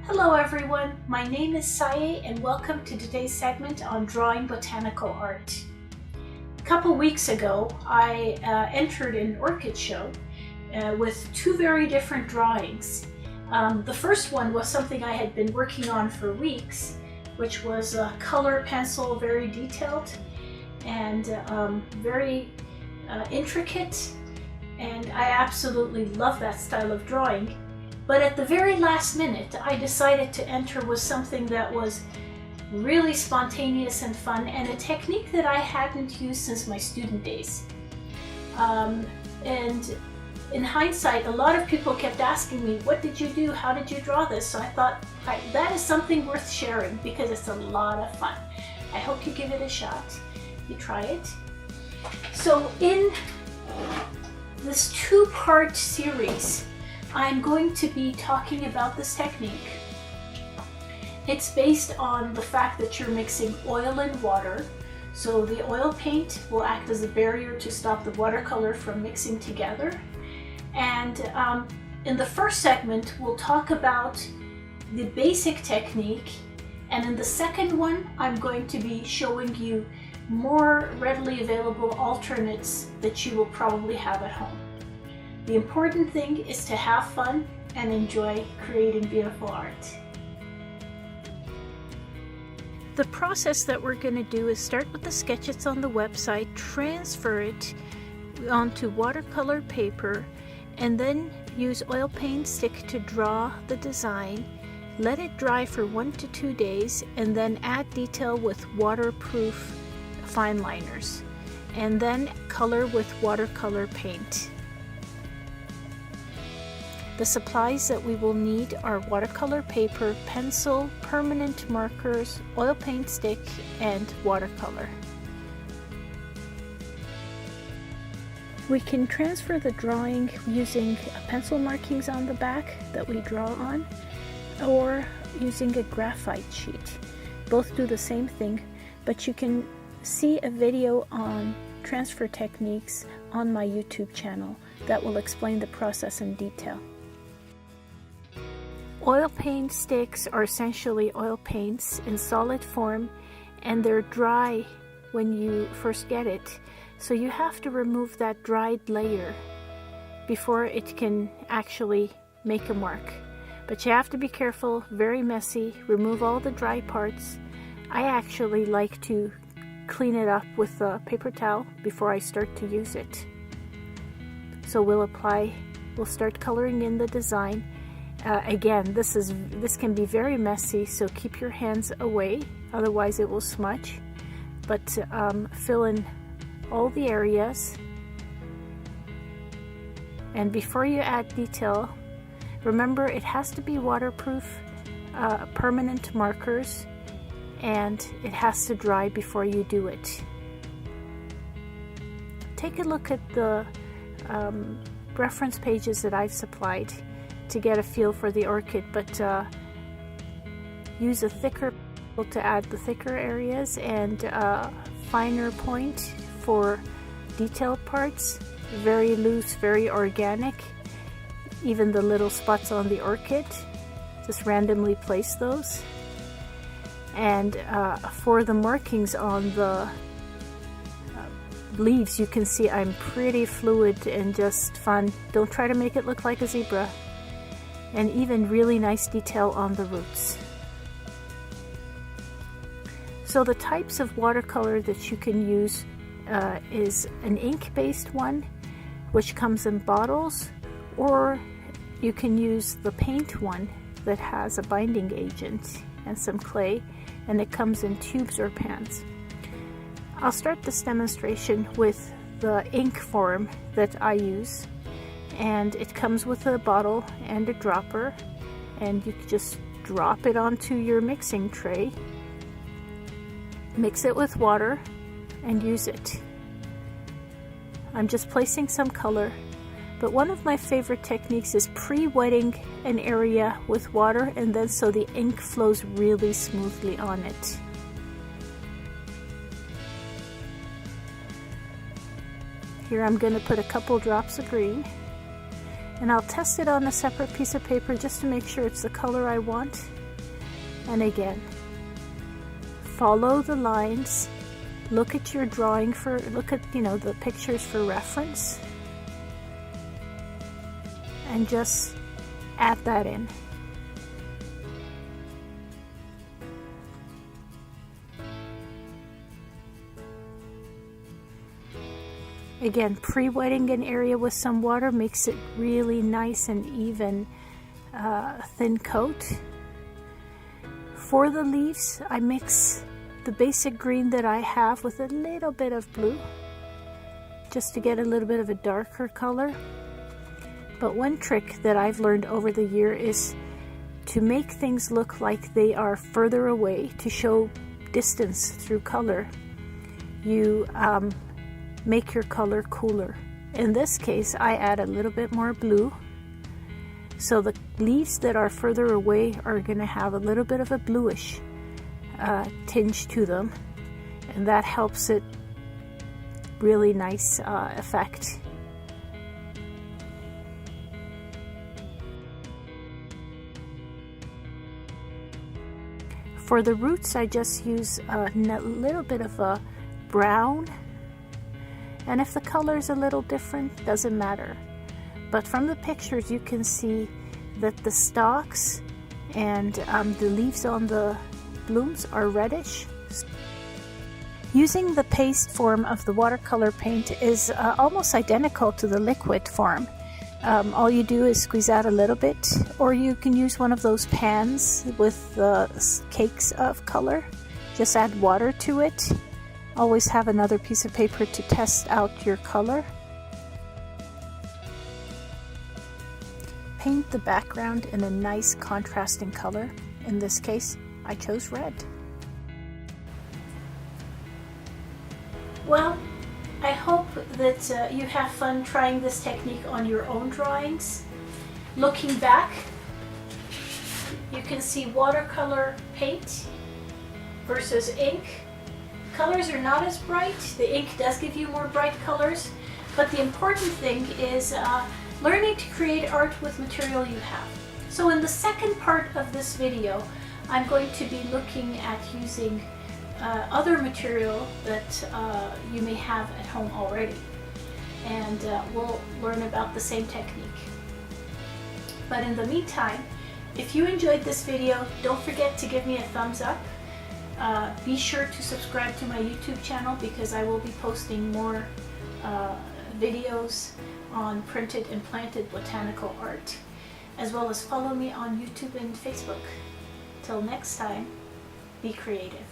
Hello everyone, my name is Sayeh and welcome to today's segment on drawing botanical art. A couple weeks ago I entered an orchid show with two very different drawings. The first one was something I had been working on for weeks, which was a color pencil, very detailed and very intricate, and I absolutely love that style of drawing. But at the very last minute, I decided to enter with something that was really spontaneous and fun, and a technique that I hadn't used since my student days. And in hindsight, a lot of people kept asking me, what did you do? How did you draw this? So I thought, that is something worth sharing because it's a lot of fun. I hope you give it a shot. You try it. So in this two-part series, I'm going to be talking about this technique. It's based on the fact that you're mixing oil and water. So the oil paint will act as a barrier to stop the watercolor from mixing together. And in the first segment, we'll talk about the basic technique. And in the second one, I'm going to be showing you more readily available alternates that you will probably have at home. The important thing is to have fun and enjoy creating beautiful art. The process that we're going to do is start with the sketch that's on the website, transfer it onto watercolor paper, and then use oil paint stick to draw the design. Let it dry for 1 to 2 days, and then add detail with waterproof fine liners, and then color with watercolor paint. The supplies that we will need are watercolor paper, pencil, permanent markers, oil paint stick, and watercolor. We can transfer the drawing using pencil markings on the back that we draw on, or using a graphite sheet. Both do the same thing, but you can see a video on transfer techniques on my YouTube channel that will explain the process in detail. Oil paint sticks are essentially oil paints in solid form, and they're dry when you first get it. So you have to remove that dried layer before it can actually make a mark. But you have to be careful, very messy, remove all the dry parts. I actually like to clean it up with a paper towel before I start to use it. So we'll start coloring in the design. Again, this can be very messy, so keep your hands away, otherwise it will smudge. But fill in all the areas. And before you add detail, remember it has to be waterproof, permanent markers, and it has to dry before you do it. Take a look at the reference pages that I've supplied to get a feel for the orchid, but use a thicker pencil to add the thicker areas, and finer point for detailed parts. Very loose, very organic. Even the little spots on the orchid, just randomly place those. And for the markings on the leaves, you can see I'm pretty fluid and just fun. Don't try to make it look like a zebra. And even really nice detail on the roots. So the types of watercolor that you can use is an ink-based one, which comes in bottles, or you can use the paint one that has a binding agent and some clay, and it comes in tubes or pans. I'll start this demonstration with the ink form that I use. And it comes with a bottle and a dropper, and you can just drop it onto your mixing tray, mix it with water, and use it. I'm just placing some color, but one of my favorite techniques is pre-wetting an area with water, and then so the ink flows really smoothly on it. Here I'm going to put a couple drops of green, and I'll test it on a separate piece of paper just to make sure it's the color I want. And again, follow the lines, look at your drawing look at, the pictures for reference, and just add that in. Again, pre-wetting an area with some water makes it really nice and even thin coat. For the leaves, I mix the basic green that I have with a little bit of blue, just to get a little bit of a darker color. But one trick that I've learned over the year is to make things look like they are further away, to show distance through color. You make your color cooler. In this case, I add a little bit more blue, so the leaves that are further away are going to have a little bit of a bluish tinge to them, and that helps it really nice effect. For the roots, I just use a little bit of a brown, and if the color is a little different, doesn't matter. But from the pictures you can see that the stalks and the leaves on the blooms are reddish. Using the paste form of the watercolor paint is almost identical to the liquid form. All you do is squeeze out a little bit, or you can use one of those pans with cakes of color. Just add water to it. Always have another piece of paper to test out your color. Paint the background in a nice contrasting color. In this case, I chose red. Well, I hope that you have fun trying this technique on your own drawings. Looking back, you can see watercolor paint versus ink. Colors are not as bright. The ink does give you more bright colors, but the important thing is learning to create art with material you have. So in the second part of this video, I'm going to be looking at using other material that you may have at home already, and we'll learn about the same technique. But in the meantime, if you enjoyed this video, don't forget to give me a thumbs up. Be sure to subscribe to my YouTube channel, because I will be posting more videos on printed and planted botanical art, as well as follow me on YouTube and Facebook. Till next time, be creative.